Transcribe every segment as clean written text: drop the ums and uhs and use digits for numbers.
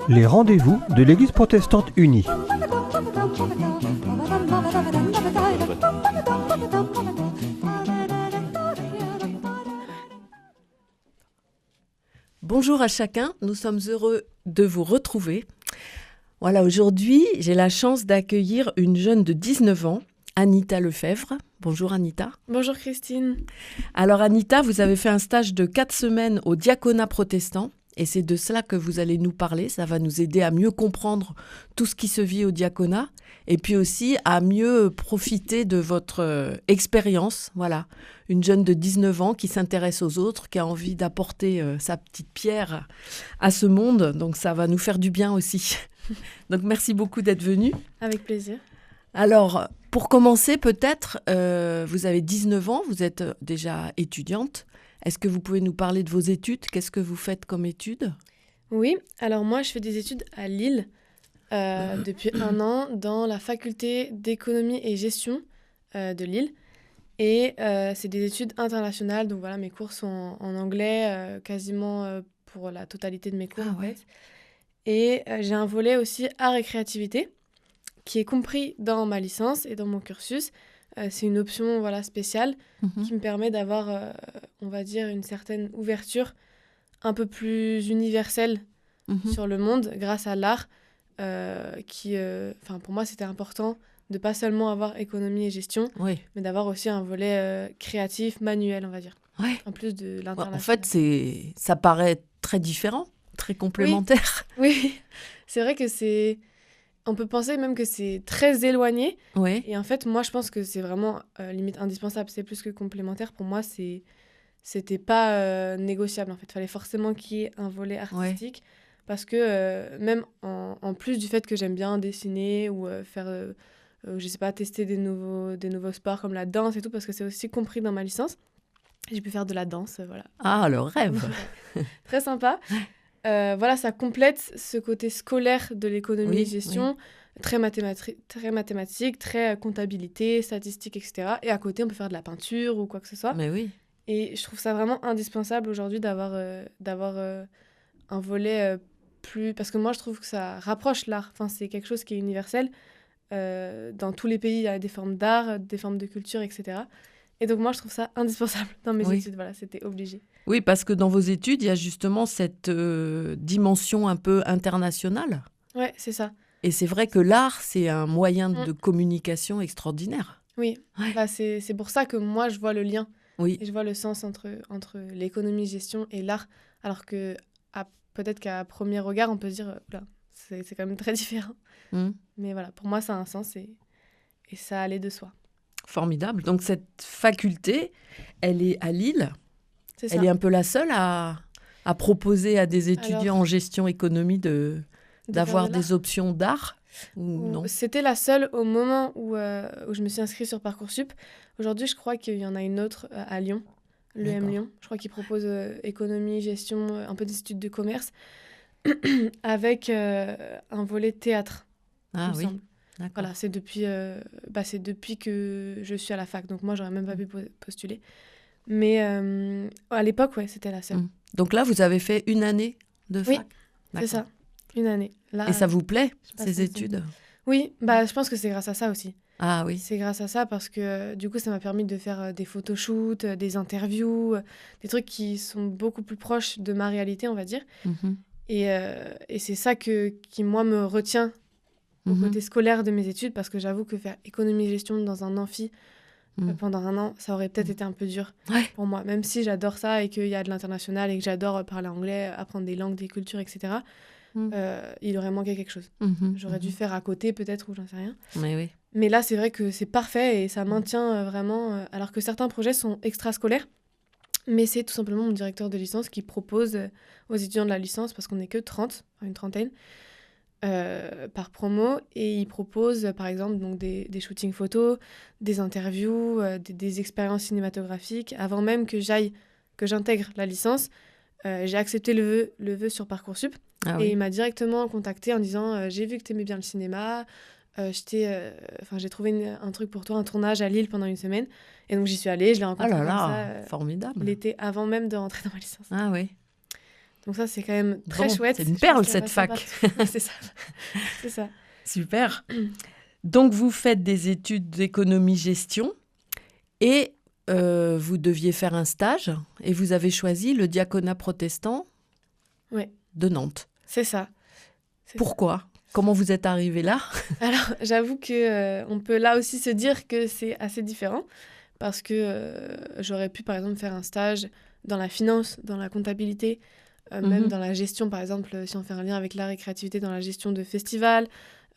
Les rendez-vous de l'Église protestante unie. Bonjour à chacun, nous sommes heureux de vous retrouver. Voilà, aujourd'hui, j'ai la chance d'accueillir une jeune de 19 ans, Anita Lefebvre. Bonjour Anita. Bonjour Christine. Alors Anita, vous avez fait un stage de 4 semaines au diaconat protestant et c'est de cela que vous allez nous parler. Ça va nous aider à mieux comprendre tout ce qui se vit au diaconat et puis aussi à mieux profiter de votre expérience. Voilà, une jeune de 19 ans qui s'intéresse aux autres, qui a envie d'apporter sa petite pierre à ce monde. Donc ça va nous faire du bien aussi. Donc merci beaucoup d'être venue. Avec plaisir. Alors, pour commencer, peut-être, vous avez 19 ans, vous êtes déjà étudiante. Est-ce que vous pouvez nous parler de vos études ? Qu'est-ce que vous faites comme études ? Oui, alors moi je fais des études à Lille depuis 1 an dans la faculté d'économie et gestion de Lille. Et c'est des études internationales, donc voilà, mes cours sont en anglais quasiment pour la totalité de mes cours. Ah ouais. En fait. Et j'ai un volet aussi art et créativité qui est compris dans ma licence et dans mon cursus. C'est une option voilà, spéciale qui me permet d'avoir, on va dire, une certaine ouverture un peu plus universelle sur le monde grâce à l'art. Pour moi, c'était important de pas seulement avoir économie et gestion, Oui. mais d'avoir aussi un volet créatif, manuel, on va dire. Ouais. En plus de l'international. En fait, ça paraît très différent, très complémentaire. Oui, c'est vrai que on peut penser même que c'est très éloigné. Oui. Et en fait, moi, je pense que c'est vraiment limite indispensable. C'est plus que complémentaire. Pour moi, c'était pas négociable, en fait. Il fallait forcément qu'il y ait un volet artistique. Parce que même en plus du fait que j'aime bien dessiner ou faire, je sais pas, tester des nouveaux sports comme la danse et tout, parce que c'est aussi compris dans ma licence. J'ai pu faire de la danse, voilà. Ah, le rêve. Très sympa. Voilà, ça complète ce côté scolaire de l'économie et gestion, très mathématique, très comptabilité, statistique, etc. Et à côté, on peut faire de la peinture ou quoi que ce soit. Mais oui. Et je trouve ça vraiment indispensable aujourd'hui d'avoir un volet plus... Parce que moi, je trouve que ça rapproche l'art. Enfin, c'est quelque chose qui est universel. Dans tous les pays, il y a des formes d'art, des formes de culture, etc. Et donc, moi, je trouve ça indispensable dans mes études. Voilà, c'était obligé. Oui, parce que dans vos études, il y a justement cette dimension un peu internationale. Ouais, c'est ça. Et c'est vrai que l'art, c'est un moyen de communication extraordinaire. Oui, c'est pour ça que moi, je vois le lien. Oui. Et je vois le sens entre l'économie-gestion et l'art. Alors que peut-être qu'à premier regard, on peut se dire, c'est quand même très différent. Mais voilà, pour moi, ça a un sens et ça allait de soi. Formidable. Donc cette faculté, elle est à Lille. Elle est un peu la seule à proposer à des étudiants en gestion économie d'avoir des options d'art ou non ? C'était la seule au moment où je me suis inscrite sur Parcoursup. Aujourd'hui, je crois qu'il y en a une autre à Lyon, l'EM Lyon. Je crois qu'il propose économie, gestion, un peu des études de commerce, avec un volet théâtre. Ah oui, d'accord. Voilà, c'est depuis que je suis à la fac, donc moi, j'aurais même pas pu postuler. Mais à l'époque, c'était la seule. Donc là, vous avez fait une année de fac ? Oui, c'est ça, une année. Là, et ça vous plaît, ces études ? Oui, je pense que c'est grâce à ça aussi. Ah oui. C'est grâce à ça parce que du coup, ça m'a permis de faire des photoshoots, des interviews, des trucs qui sont beaucoup plus proches de ma réalité, on va dire. Et c'est ça qui, moi, me retient au côté scolaire de mes études, parce que j'avoue que faire économie et gestion dans un amphi pendant 1 an, ça aurait peut-être été un peu dur pour moi. Même si j'adore ça et qu'il y a de l'international et que j'adore parler anglais, apprendre des langues, des cultures, etc., il aurait manqué quelque chose. J'aurais dû faire à côté peut-être, ou j'en sais rien. Mais là, c'est vrai que c'est parfait et ça maintient vraiment... alors que certains projets sont extrascolaires, mais c'est tout simplement mon directeur de licence qui propose aux étudiants de la licence, parce qu'on n'est que 30, une trentaine, par promo, et il propose par exemple donc des shootings photos, des interviews, des expériences cinématographiques. Avant même que j'intègre la licence, j'ai accepté le vœu sur Parcoursup. Et il m'a directement contacté en disant j'ai vu que tu aimais bien le cinéma, j'ai trouvé un truc pour toi, un tournage à Lille pendant une semaine. Et donc, j'y suis allée, je l'ai rencontré comme ça. Formidable. L'été avant même de rentrer dans ma licence. Ah oui. Donc ça, c'est quand même très chouette. C'est une perle, cette fac. C'est ça. C'est ça. Super. Donc, vous faites des études d'économie-gestion et vous deviez faire un stage et vous avez choisi le diaconat protestant de Nantes. C'est ça. Pourquoi ? Comment vous êtes arrivé là ? Alors, j'avoue qu'on peut là aussi se dire que c'est assez différent parce que j'aurais pu, par exemple, faire un stage dans la finance, dans la comptabilité, même dans la gestion, par exemple, si on fait un lien avec l'art et créativité, dans la gestion de festivals,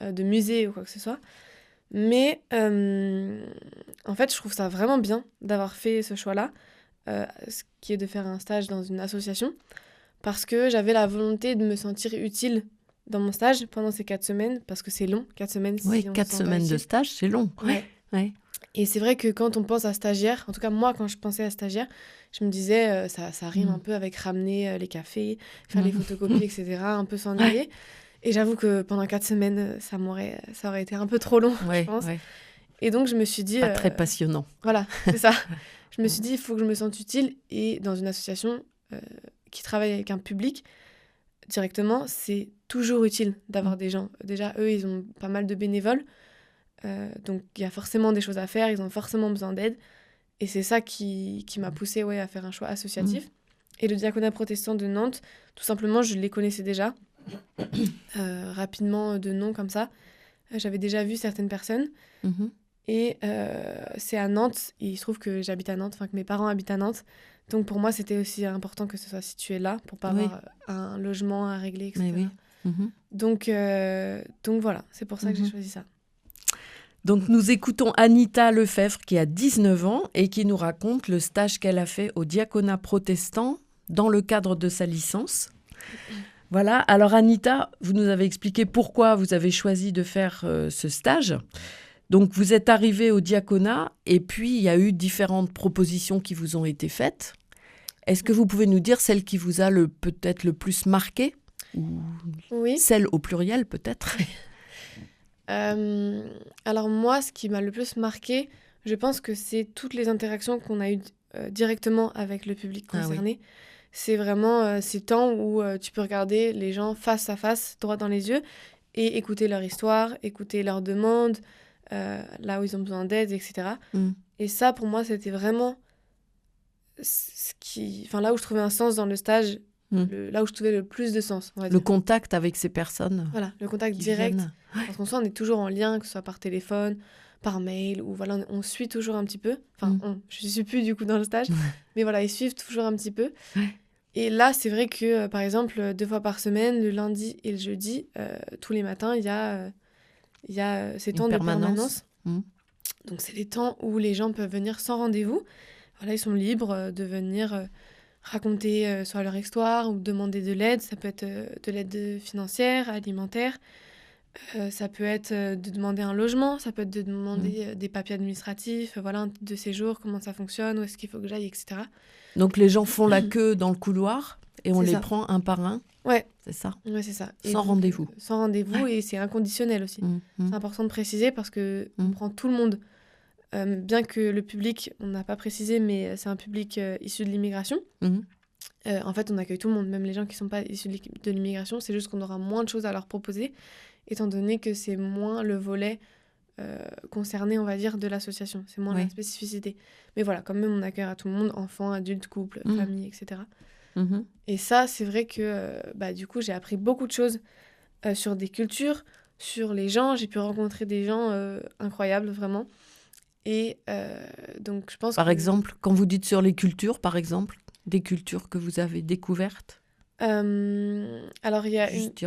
de musées ou quoi que ce soit. Mais en fait, je trouve ça vraiment bien d'avoir fait ce choix-là, ce qui est de faire un stage dans une association, parce que j'avais la volonté de me sentir utile dans mon stage pendant ces 4 semaines, parce que c'est long, 4 semaines. Oui, 4 semaines de stage, c'est long. Ouais. Et c'est vrai que quand on pense à stagiaire, en tout cas moi, quand je pensais à stagiaire, je me disais, ça rime un peu avec ramener les cafés, faire les photocopies, etc., un peu s'ennuyer. Ouais. Et j'avoue que pendant 4 semaines, ça aurait été un peu trop long, je pense. Ouais. Et donc, je me suis dit... Pas très passionnant. Voilà, c'est ça. Je me suis dit, il faut que je me sente utile. Et dans une association qui travaille avec un public, directement, c'est toujours utile d'avoir des gens. Déjà, eux, ils ont pas mal de bénévoles. Donc, il y a forcément des choses à faire. Ils ont forcément besoin d'aide. Et c'est ça qui m'a poussée à faire un choix associatif. Et le diaconat protestant de Nantes, tout simplement, je les connaissais déjà. Rapidement de nom comme ça. J'avais déjà vu certaines personnes. Et c'est à Nantes. Et il se trouve que j'habite à Nantes, enfin que mes parents habitent à Nantes. Donc pour moi, c'était aussi important que ce soit situé là pour pas avoir un logement à régler, etc. Donc voilà, c'est pour ça que j'ai choisi ça. Donc nous écoutons Anita Lefebvre qui a 19 ans et qui nous raconte le stage qu'elle a fait au diaconat protestant dans le cadre de sa licence. Voilà, alors Anita, vous nous avez expliqué pourquoi vous avez choisi de faire ce stage. Donc vous êtes arrivée au diaconat et puis il y a eu différentes propositions qui vous ont été faites. Est-ce que vous pouvez nous dire celle qui vous a peut-être le plus marqué ? Oui. Celle au pluriel peut-être ? Alors moi, ce qui m'a le plus marqué, je pense que c'est toutes les interactions qu'on a eues directement avec le public concerné. Ah oui. C'est vraiment ces temps où tu peux regarder les gens face à face, droit dans les yeux, et écouter leur histoire, écouter leurs demandes, là où ils ont besoin d'aide, etc. Et ça, pour moi, c'était vraiment là où je trouvais un sens dans le stage, là où je trouvais le plus de sens. On va dire. Le contact avec ces personnes. Voilà, le contact direct. Parce qu'en soi, on est toujours en lien, que ce soit par téléphone, par mail, ou voilà, on suit toujours un petit peu. Enfin, je ne suis plus du coup dans le stage, mais voilà, ils suivent toujours un petit peu. Et là, c'est vrai que, par exemple, 2 fois par semaine, le lundi et le jeudi, tous les matins, il y a ces temps de permanence. Donc, c'est les temps où les gens peuvent venir sans rendez-vous. Voilà, ils sont libres de venir raconter soit leur histoire ou demander de l'aide. Ça peut être de l'aide financière, alimentaire. Ça peut être de demander un logement. Ça peut être de demander des papiers administratifs, voilà, un titre de séjour, comment ça fonctionne, où est-ce qu'il faut que j'aille, etc. Donc, les gens font la queue dans le couloir et on les prend un par un. Ouais. C'est ça. Ouais, c'est ça. Sans rendez-vous. Sans rendez-vous et c'est inconditionnel aussi. C'est important de préciser parce qu'on prend tout le monde. Bien que le public, on n'a pas précisé, mais c'est un public issu de l'immigration. En fait, on accueille tout le monde, même les gens qui ne sont pas issus de l'immigration. C'est juste qu'on aura moins de choses à leur proposer, étant donné que c'est moins le volet concerné, on va dire, de l'association. C'est moins la spécificité. Mais voilà, quand même, on accueille tout le monde, enfants, adultes, couples, familles, etc. Et ça, c'est vrai que du coup, j'ai appris beaucoup de choses sur des cultures, sur les gens. J'ai pu rencontrer des gens incroyables, vraiment. Et donc, je pense Par exemple, quand vous dites sur les cultures, par exemple, des cultures que vous avez découvertes alors, il y a Juste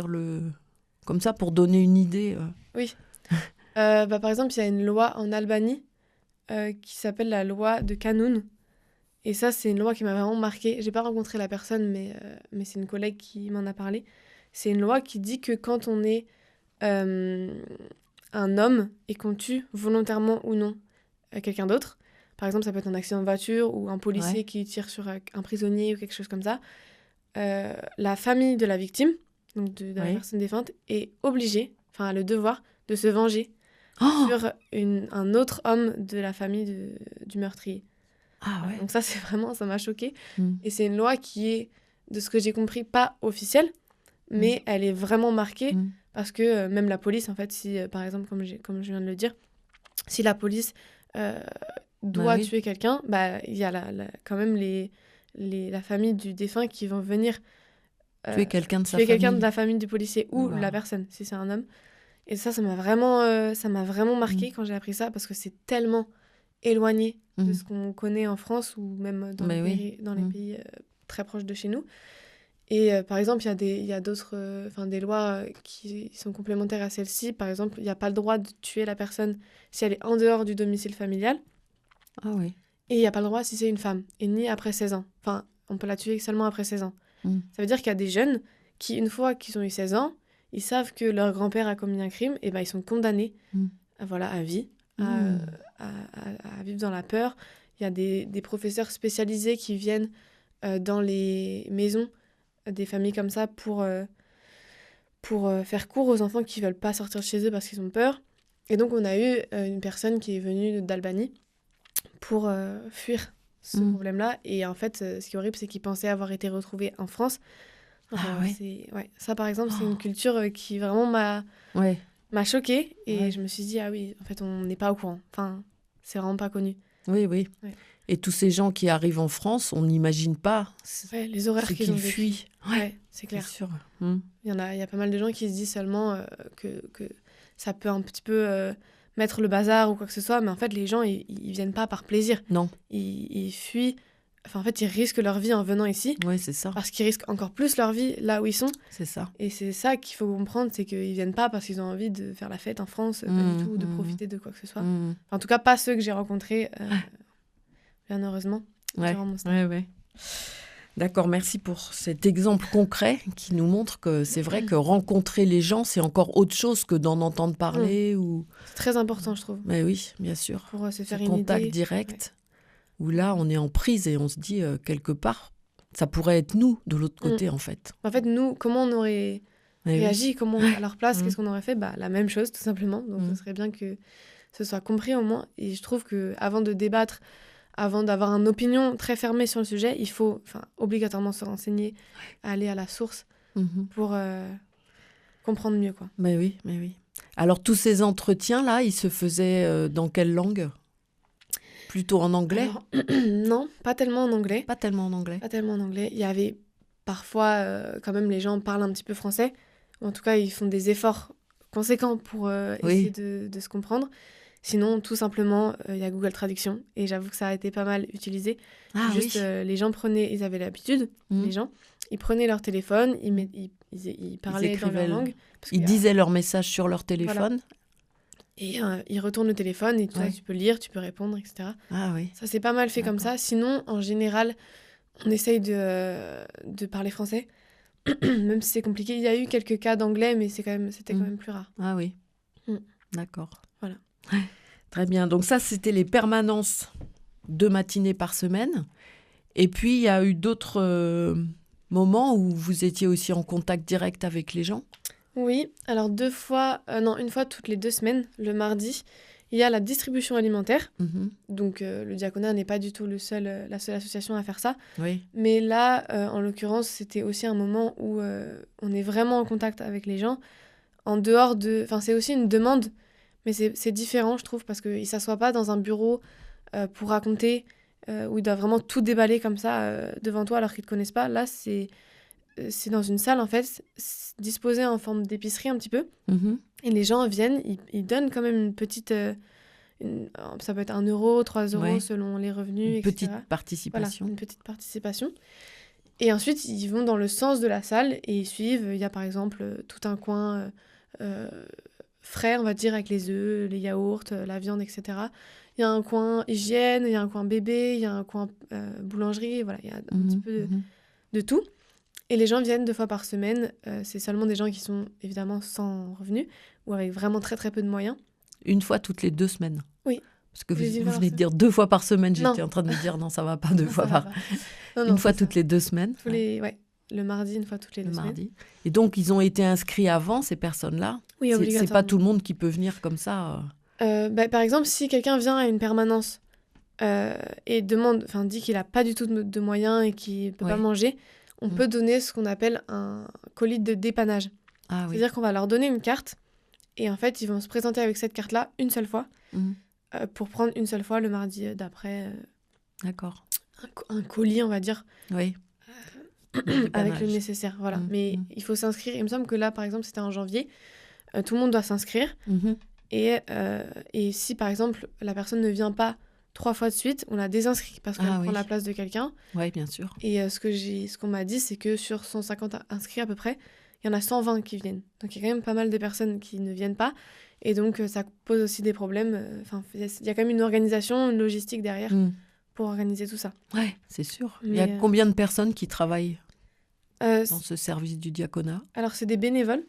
comme ça, pour donner une idée. Oui. Par exemple, il y a une loi en Albanie qui s'appelle la loi de Kanun. Et ça, c'est une loi qui m'a vraiment marquée. J'ai pas rencontré la personne, mais c'est une collègue qui m'en a parlé. C'est une loi qui dit que quand on est un homme et qu'on tue volontairement ou non quelqu'un d'autre, par exemple, ça peut être un accident de voiture ou un policier qui tire sur un prisonnier ou quelque chose comme ça, la famille de la victime, donc de la personne défunte, est obligée, enfin a le devoir de se venger sur un autre homme de la famille du meurtrier. Ah ouais. Donc ça m'a choquée. Et c'est une loi qui est, de ce que j'ai compris, pas officielle, mais elle est vraiment marquée parce que même la police, en fait, si par exemple, comme je viens de le dire, si la police doit tuer quelqu'un, il y a quand même la famille du défunt qui vont venir tuer quelqu'un de la famille du policier ou la personne, si c'est un homme. Et ça m'a vraiment marqué quand j'ai appris ça, parce que c'est tellement éloigné de ce qu'on connaît en France ou même dans les pays très proches de chez nous. Et par exemple, il y a d'autres, des lois qui sont complémentaires à celle-ci. Par exemple, il n'y a pas le droit de tuer la personne si elle est en dehors du domicile familial. Ah oui. Et il n'y a pas le droit si c'est une femme, et ni après 16 ans. Enfin, on peut la tuer seulement après 16 ans. Ça veut dire qu'il y a des jeunes qui, une fois qu'ils ont eu 16 ans, ils savent que leur grand-père a commis un crime, et ils sont condamnés à vie, à vivre dans la peur. Il y a des professeurs spécialisés qui viennent dans les maisons des familles comme ça pour faire cours aux enfants qui ne veulent pas sortir de chez eux parce qu'ils ont peur. Et donc, on a eu une personne qui est venue d'Albanie pour fuir ce problème-là. Et en fait, ce qui est horrible, c'est qu'il pensait avoir été retrouvé en France. Ça, par exemple, c'est une culture qui vraiment m'a choquée. Et je me suis dit, ah oui, en fait, on n'est pas au courant. Enfin, c'est vraiment pas connu. Oui. Ouais. Et tous ces gens qui arrivent en France, on n'imagine pas les horaires qu'ils ont fuient. Ouais, c'est clair. C'est sûr. Il y a pas mal de gens qui se disent seulement que ça peut un petit peu mettre le bazar ou quoi que ce soit, mais en fait, les gens, ils viennent pas par plaisir. Non. Ils fuient. Enfin, en fait, ils risquent leur vie en venant ici. Oui, c'est ça. Parce qu'ils risquent encore plus leur vie là où ils sont. C'est ça. Et c'est ça qu'il faut comprendre, c'est qu'ils viennent pas parce qu'ils ont envie de faire la fête en France, pas du tout, de profiter de quoi que ce soit. Enfin, en tout cas, pas ceux que j'ai rencontrés, bien heureusement. Ouais. D'accord, merci pour cet exemple concret qui nous montre que c'est vrai que rencontrer les gens, c'est encore autre chose que d'en entendre parler. C'est très important, je trouve. Mais oui, bien sûr. Pour se faire ce une contact idée. direct, où là, on est en prise et on se dit, quelque part, ça pourrait être nous de l'autre côté, en fait. En fait, nous, comment on aurait réagi, comment à leur place, qu'est-ce qu'on aurait fait ? La même chose, tout simplement. Donc, ce serait bien que ce soit compris au moins. Et je trouve qu'avant de débattre, avant d'avoir une opinion très fermée sur le sujet, il faut obligatoirement se renseigner, aller à la source pour comprendre mieux, quoi. Mais oui. Alors, tous ces entretiens-là, ils se faisaient dans quelle langue ? Plutôt en anglais ? Non, pas tellement en anglais. Pas tellement en anglais. Il y avait parfois, quand même, les gens parlent un petit peu français. En tout cas, ils font des efforts conséquents pour essayer de se comprendre. Sinon, tout simplement, il y a Google Traduction. Et j'avoue que ça a été pas mal utilisé. Les gens ils avaient l'habitude, les gens, ils prenaient leur téléphone, ils parlaient dans leur langue. Ils disaient leur message sur leur téléphone. Voilà. Et ils retournent le téléphone et tu peux lire, tu peux répondre, etc. Ah oui. Ça, c'est pas mal fait comme ça. Sinon, en général, on essaye de parler français. Même si c'est compliqué. Il y a eu quelques cas d'anglais, mais c'était quand même plus rare. Ah oui. D'accord. Voilà. Très bien. Donc ça, c'était les permanences 2 matinées par semaine. Et puis, il y a eu d'autres moments où vous étiez aussi en contact direct avec les gens ? Oui. Alors une fois toutes les 2 semaines, le mardi, il y a la distribution alimentaire. Donc le diaconat n'est pas du tout la seule association à faire ça. Oui. Mais là, en l'occurrence, c'était aussi un moment où on est vraiment en contact avec les gens. En dehors de... Enfin, c'est aussi une demande, mais c'est différent, je trouve, parce qu'ils ne s'assoient pas dans un bureau pour raconter, où ils doivent vraiment tout déballer comme ça devant toi alors qu'ils ne te connaissent pas. Là, c'est dans une salle, en fait, disposée en forme d'épicerie un petit peu. Et les gens viennent, ils donnent quand même une petite... ça peut être 1 euro, 3 euros selon les revenus, etc. Petite participation. Voilà, une petite participation. Et ensuite, ils vont dans le sens de la salle et ils suivent. Il y a par exemple tout un coin frais, on va dire, avec les œufs, les yaourts, la viande, etc. Il y a un coin hygiène, il y a un coin bébé, il y a un coin boulangerie. Voilà, il y a un petit peu de tout. Et les gens viennent 2 fois par semaine. C'est seulement des gens qui sont évidemment sans revenus ou avec vraiment très très peu de moyens. Une fois toutes les 2 semaines. Oui. Parce que vous venez de dire 2 fois par semaine. J'étais en train de me dire non, ça va pas 2 fois par... Une fois toutes les 2 semaines. Le mardi, une fois toutes les 2 semaines. Mardi. Et donc, ils ont été inscrits avant, ces personnes-là ? Oui, obligatoirement. C'est pas tout le monde qui peut venir comme ça Par exemple, si quelqu'un vient à une permanence et dit qu'il n'a pas du tout de moyens et qu'il ne peut pas manger, on peut donner ce qu'on appelle un colis de dépannage. Ah, oui. C'est-à-dire qu'on va leur donner une carte et en fait, ils vont se présenter avec cette carte-là une seule fois pour prendre une seule fois le mardi d'après. D'accord. Un colis, on va dire. Oui. Avec le nécessaire, voilà. Mais il faut s'inscrire. Il me semble que là, par exemple, c'était en janvier. Tout le monde doit s'inscrire. Et si, par exemple, la personne ne vient pas 3 fois de suite, on la désinscrit parce qu'elle prend la place de quelqu'un. Oui, bien sûr. Et ce qu'on m'a dit, c'est que sur 150 inscrits à peu près, il y en a 120 qui viennent. Donc, il y a quand même pas mal de personnes qui ne viennent pas. Et donc, ça pose aussi des problèmes. Il y a quand même une organisation, une logistique derrière pour organiser tout ça. Oui, c'est sûr. Il y a combien de personnes qui travaillent dans ce service du diaconat? Alors, c'est des bénévoles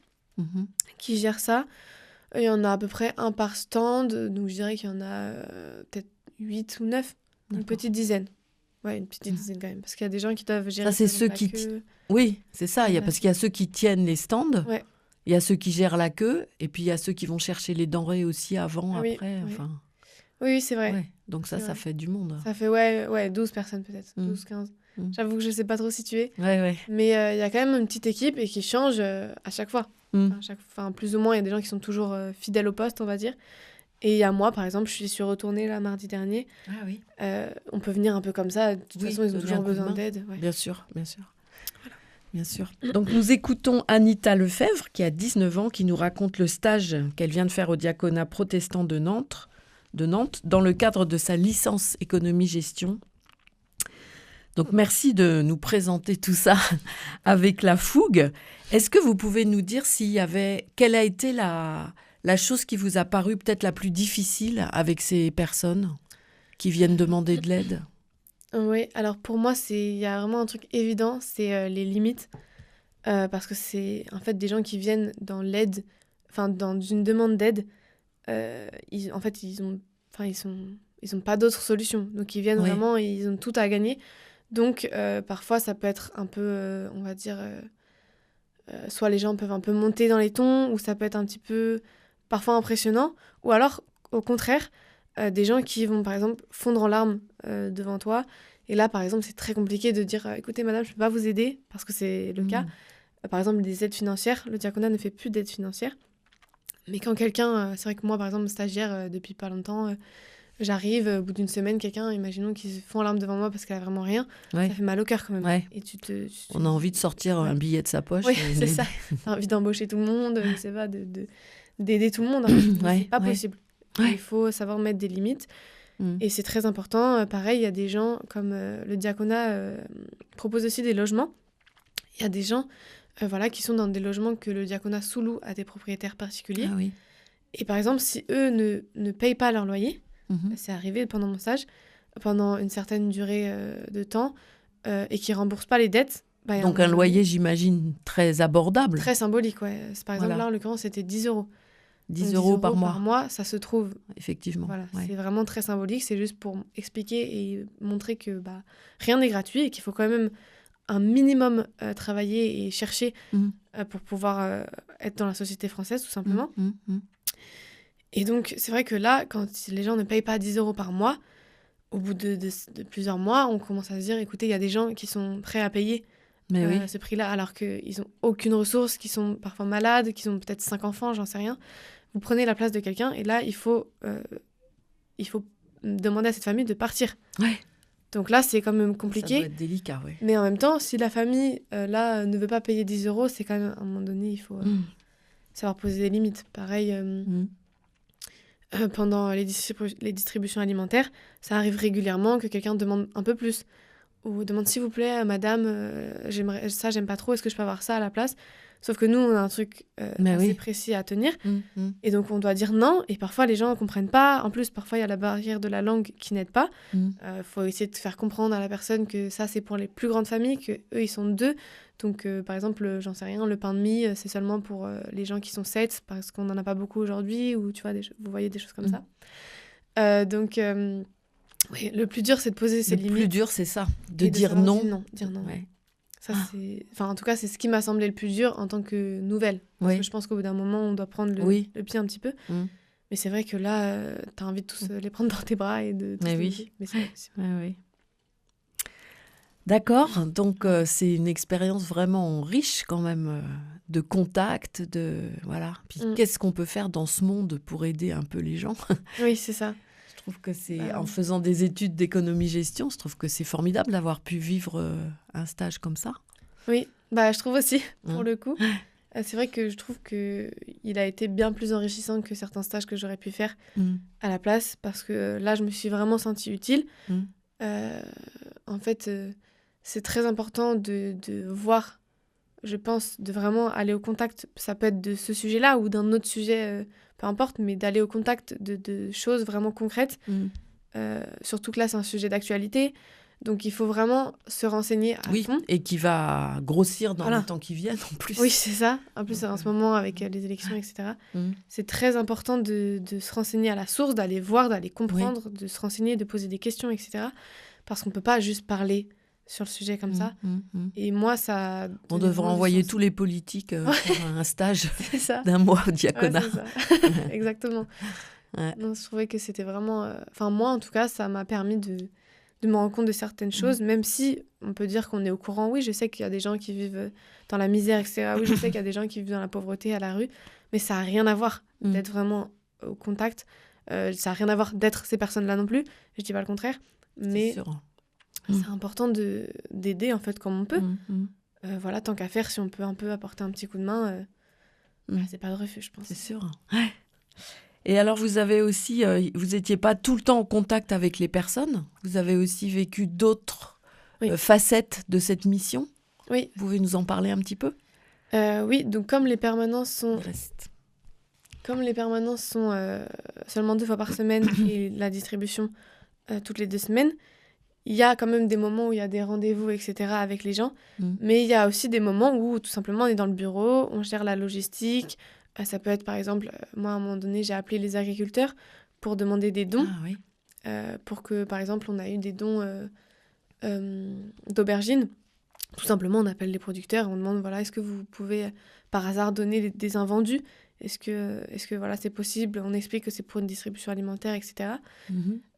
qui gèrent ça. Il y en a à peu près un par stand, donc je dirais qu'il y en a peut-être 8 ou 9, une petite dizaine. Ouais, une petite dizaine quand même, parce qu'il y a des gens qui doivent gérer ça. C'est ceux qui... Oui, c'est ça, parce qu'il y a ceux qui tiennent les stands, il y a ceux qui gèrent la queue, et puis il y a ceux qui vont chercher les denrées aussi avant, après. Enfin... Oui, c'est vrai. Ouais. Donc ça fait du monde. Ça fait 12 personnes peut-être, 12, 15. J'avoue que je ne sais pas trop situer, mais il y a quand même une petite équipe et qui change à chaque fois. Plus ou moins, il y a des gens qui sont toujours fidèles au poste, on va dire. Et il y a moi, par exemple, je suis retournée là mardi dernier. Ah oui. On peut venir un peu comme ça. De toute façon, ils ont toujours besoin d'aide. Ouais. Bien sûr, bien sûr. Voilà. Bien sûr. Donc nous écoutons Anita Lefebvre, qui a 19 ans, qui nous raconte le stage qu'elle vient de faire au diaconat protestant de Nantes, dans le cadre de sa licence économie-gestion. Donc merci de nous présenter tout ça avec la fougue. Est-ce que vous pouvez nous dire quelle a été la chose qui vous a paru peut-être la plus difficile avec ces personnes qui viennent demander de l'aide? Oui, alors pour moi, il y a vraiment un truc évident, c'est les limites. Parce que c'est en fait des gens qui viennent dans l'aide, dans une demande d'aide. Ils ont pas d'autre solution. Donc ils viennent vraiment, ils ont tout à gagner. Donc parfois ça peut être un peu, on va dire, soit les gens peuvent un peu monter dans les tons, ou ça peut être un petit peu parfois impressionnant, ou alors au contraire, des gens qui vont par exemple fondre en larmes devant toi. Et là par exemple c'est très compliqué de dire écoutez madame, je peux pas vous aider, parce que c'est le cas. Par exemple des aides financières, le diaconat ne fait plus d'aide financière. Mais quand quelqu'un, c'est vrai que moi par exemple stagiaire depuis pas longtemps, j'arrive, au bout d'une semaine, quelqu'un, imaginons qu'ils se font en larmes devant moi parce qu'elle a vraiment rien, ça fait mal au cœur quand même. Ouais. Et on a envie de sortir un billet de sa poche. Oui, c'est ça. T'as envie d'embaucher tout le monde, je sais pas, d'aider tout le monde. En fait. C'est pas possible. Il faut savoir mettre des limites. Et c'est très important. Pareil, il y a des gens, comme le diaconat propose aussi des logements. Il y a des gens qui sont dans des logements que le diaconat sous-loue à des propriétaires particuliers. Ah oui. Et par exemple, si eux ne payent pas leur loyer, c'est arrivé pendant mon stage, pendant une certaine durée de temps, et qui ne remboursent pas les dettes. Donc un loyer, j'imagine, très abordable. Très symbolique, ouais. Par exemple, là, en l'occurrence, c'était 10 €. 10 € par mois. Par mois, ça se trouve. Effectivement. Voilà, c'est vraiment très symbolique. C'est juste pour expliquer et montrer que rien n'est gratuit et qu'il faut quand même un minimum travailler et chercher pour pouvoir être dans la société française, tout simplement. Et donc, c'est vrai que là, quand les gens ne payent pas 10 € par mois, au bout de plusieurs mois, on commence à se dire, écoutez, il y a des gens qui sont prêts à payer ce prix-là, alors qu'ils n'ont aucune ressource, qui sont parfois malades, qui ont peut-être 5 enfants, j'en sais rien. Vous prenez la place de quelqu'un, et là, il faut demander à cette famille de partir. Ouais. Donc là, c'est quand même compliqué. Ça doit être délicat, oui. Mais en même temps, si la famille, ne veut pas payer 10 €, c'est quand même, à un moment donné, il faut savoir poser des limites. Pareil... pendant les distributions alimentaires, ça arrive régulièrement que quelqu'un demande un peu plus. Ou demande, s'il vous plaît, madame, j'aime pas trop, est-ce que je peux avoir ça à la place? Sauf que nous, on a un truc assez précis à tenir. Et donc, on doit dire non. Et parfois, les gens ne comprennent pas. En plus, parfois, il y a la barrière de la langue qui n'aide pas. Faut essayer de faire comprendre à la personne que ça, c'est pour les plus grandes familles, qu'eux, ils sont 2. Donc, par exemple, j'en sais rien, le pain de mie, c'est seulement pour les gens qui sont 7, parce qu'on n'en a pas beaucoup aujourd'hui, ou tu vois, vous voyez des choses comme ça. Donc, le plus dur, c'est de poser ses limites. Le plus dur, c'est ça, de dire non. Dire non. Ouais. Ça, en tout cas, c'est ce qui m'a semblé le plus dur en tant que nouvelle. Parce que je pense qu'au bout d'un moment, on doit prendre le pied un petit peu. Mais c'est vrai que là, tu as envie de tous les prendre dans tes bras et de tous Mais les oui. aider. Mais c'est possible. Oui. D'accord, donc c'est une expérience vraiment riche quand même, de contacts, voilà. Puis qu'est-ce qu'on peut faire dans ce monde pour aider un peu les gens? Oui, c'est ça. Je trouve que c'est, en faisant des études d'économie-gestion, je trouve que c'est formidable d'avoir pu vivre un stage comme ça. Oui, je trouve aussi, pour le coup. C'est vrai que je trouve qu'il a été bien plus enrichissant que certains stages que j'aurais pu faire à la place, parce que là, je me suis vraiment sentie utile. En fait, c'est très important de voir, je pense, de vraiment aller au contact. Ça peut être de ce sujet-là ou d'un autre sujet, peu importe, mais d'aller au contact de choses vraiment concrètes. Surtout que là, c'est un sujet d'actualité. Donc, il faut vraiment se renseigner à fond. Et qui va grossir dans les temps qui viennent, en plus. Oui, c'est ça. En plus, en ce moment, avec les élections, etc., c'est très important de se renseigner à la source, d'aller voir, d'aller comprendre, de se renseigner, de poser des questions, etc. Parce qu'on ne peut pas juste parler sur le sujet comme ça. Et moi, ça... On devrait envoyer tous les politiques pour un stage d'un mois au diaconat. Ouais, c'est ça. Exactement. Non, je trouvais que c'était vraiment... Enfin, moi, en tout cas, ça m'a permis de me rendre compte de certaines choses, même si on peut dire qu'on est au courant. Oui, je sais qu'il y a des gens qui vivent dans la misère, etc. Oui, je sais qu'il y a des gens qui vivent dans la pauvreté, à la rue. Mais ça n'a rien à voir d'être vraiment au contact. Ça n'a rien à voir d'être ces personnes-là non plus. Je ne dis pas le contraire. Mais c'est important d'aider, en fait, comme on peut. Voilà, tant qu'à faire, si on peut un peu apporter un petit coup de main, c'est pas de refus, je pense. C'est sûr. Ouais. Et alors, vous avez aussi, vous n'étiez pas tout le temps en contact avec les personnes. Vous avez aussi vécu d'autres facettes de cette mission. Oui. Vous pouvez nous en parler un petit peu? Oui, donc comme les permanences sont seulement 2 fois par semaine et la distribution toutes les 2 semaines, il y a quand même des moments où il y a des rendez-vous, etc. avec les gens. Mais il y a aussi des moments où tout simplement on est dans le bureau, on gère la logistique. Ça peut être, par exemple, moi, à un moment donné, j'ai appelé les agriculteurs pour demander des dons. Ah, oui. Pour que, par exemple, on a eu des dons d'aubergines. Tout simplement, on appelle les producteurs et on demande, voilà, est-ce que vous pouvez, par hasard, donner des invendus ? Est-ce que voilà, c'est possible ? On explique que c'est pour une distribution alimentaire, etc.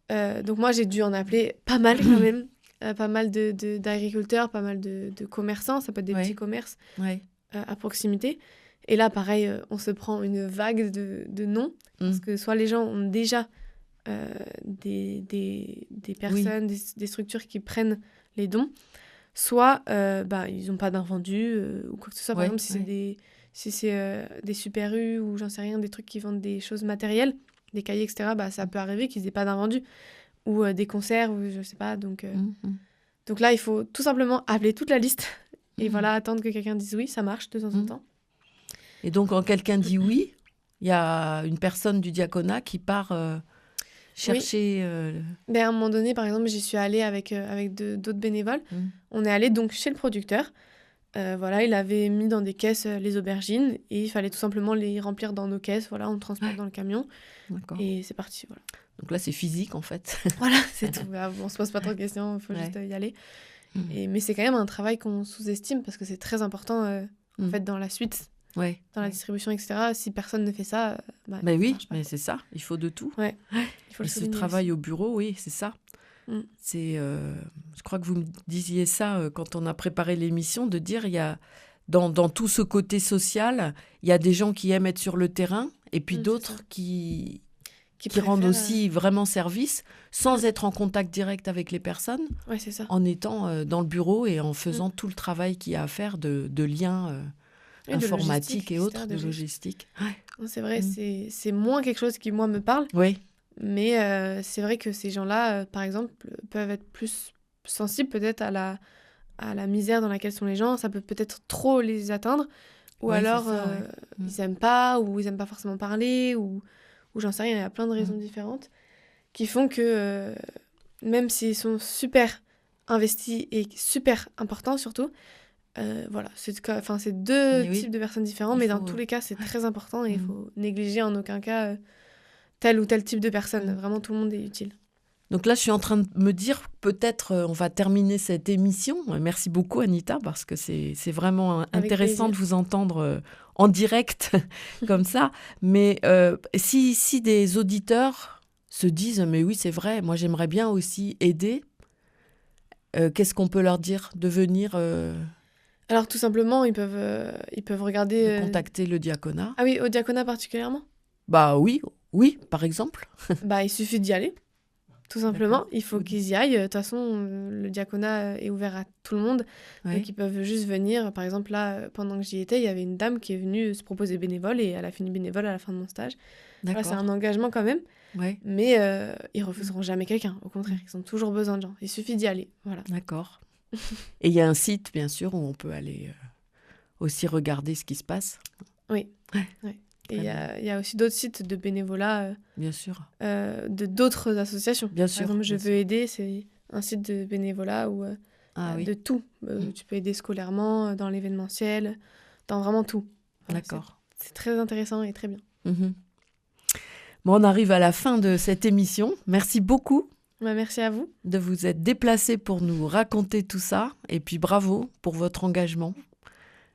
Donc moi, j'ai dû en appeler pas mal quand même. Pas mal d'agriculteurs, pas mal de commerçants. Ça peut être des petits commerces à proximité. Et là, pareil, on se prend une vague de noms, parce que soit les gens ont déjà des personnes, des structures qui prennent les dons, soit ils n'ont pas d'invendus ou quoi que ce soit. Par exemple, si c'est des Super U ou j'en sais rien, des trucs qui vendent des choses matérielles, des cahiers, etc., ça peut arriver qu'ils n'aient pas d'invendus. Ou des concerts, ou je sais pas. Donc là, il faut tout simplement appeler toute la liste et voilà, attendre que quelqu'un dise oui, ça marche de temps en temps. Et donc, quand quelqu'un dit oui, il y a une personne du diaconat qui part chercher... À un moment donné, par exemple, j'y suis allée avec d'autres bénévoles. On est allé donc chez le producteur. Voilà, il avait mis dans des caisses les aubergines et il fallait tout simplement les remplir dans nos caisses. Voilà, on transporte dans le camion. D'accord. Et c'est parti, voilà. Donc là, c'est physique, en fait. Voilà, c'est tout. On se pose pas trop de questions, il faut juste y aller. Mais c'est quand même un travail qu'on sous-estime parce que c'est très important, en fait, dans la suite. Dans la distribution, etc. Si personne ne fait ça, oui, mais c'est ça. Il faut de tout. Il faut et ce travail au bureau, oui, c'est ça. C'est, je crois que vous me disiez ça quand on a préparé l'émission, de dire il y a dans tout ce côté social, il y a des gens qui aiment être sur le terrain et puis d'autres qui rendent aussi vraiment service sans être en contact direct avec les personnes, c'est ça. en étant dans le bureau et en faisant tout le travail qu'il y a à faire de lien informatique et autres, de logistique. C'est vrai, c'est moins quelque chose qui, moi, me parle. Oui. Mais c'est vrai que ces gens-là, par exemple, peuvent être plus sensibles peut-être à la misère dans laquelle sont les gens. Ça peut peut-être trop les atteindre. Ou alors, ils n'aiment pas, ou ils n'aiment pas forcément parler, ou j'en sais rien. Il y a plein de raisons différentes qui font que, même s'ils sont super investis et super importants surtout, voilà, c'est 2 types de personnes différents, mais dans tous les cas, c'est très important et il faut négliger en aucun cas tel ou tel type de personne. Vraiment, tout le monde est utile. Donc là, je suis en train de me dire, peut-être on va terminer cette émission. Merci beaucoup, Anita, parce que c'est vraiment intéressant de vous entendre en direct comme ça. Mais si des auditeurs se disent « Mais oui, c'est vrai, moi j'aimerais bien aussi aider », qu'est-ce qu'on peut leur dire de venir Alors tout simplement, ils peuvent regarder... contacter le diaconat. Ah oui, au diaconat particulièrement? Bah oui, par exemple. Bah il suffit d'y aller, tout simplement. D'accord. Il faut qu'ils y aillent. De toute façon, le diaconat est ouvert à tout le monde. Ouais. Donc ils peuvent juste venir. Par exemple, là, pendant que j'y étais, il y avait une dame qui est venue se proposer bénévole et elle a fini bénévole à la fin de mon stage. Voilà, c'est un engagement quand même. Ouais. Mais ils refuseront jamais quelqu'un. Au contraire, ils ont toujours besoin de gens. Il suffit d'y aller. Voilà. D'accord. Et il y a un site, bien sûr, où on peut aller aussi regarder ce qui se passe. Oui. Ouais. Et il y a aussi d'autres sites de bénévolat bien sûr. De d'autres associations. Bien sûr. Par exemple, Je veux aider, c'est un site de bénévolat où oui. de tout. Tu peux aider scolairement, dans l'événementiel, dans vraiment tout. Voilà, D'accord. C'est très intéressant et très bien. Mm-hmm. Bon, on arrive à la fin de cette émission. Merci beaucoup. Merci à vous. De vous être déplacé pour nous raconter tout ça. Et puis bravo pour votre engagement.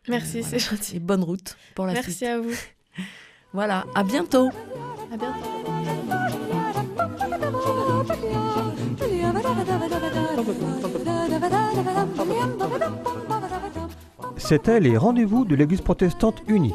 Merci, voilà. c'est gentil. Et bonne route pour la suite. Merci à vous. Voilà, à bientôt. À bientôt. C'était les rendez-vous de l'Église protestante unie.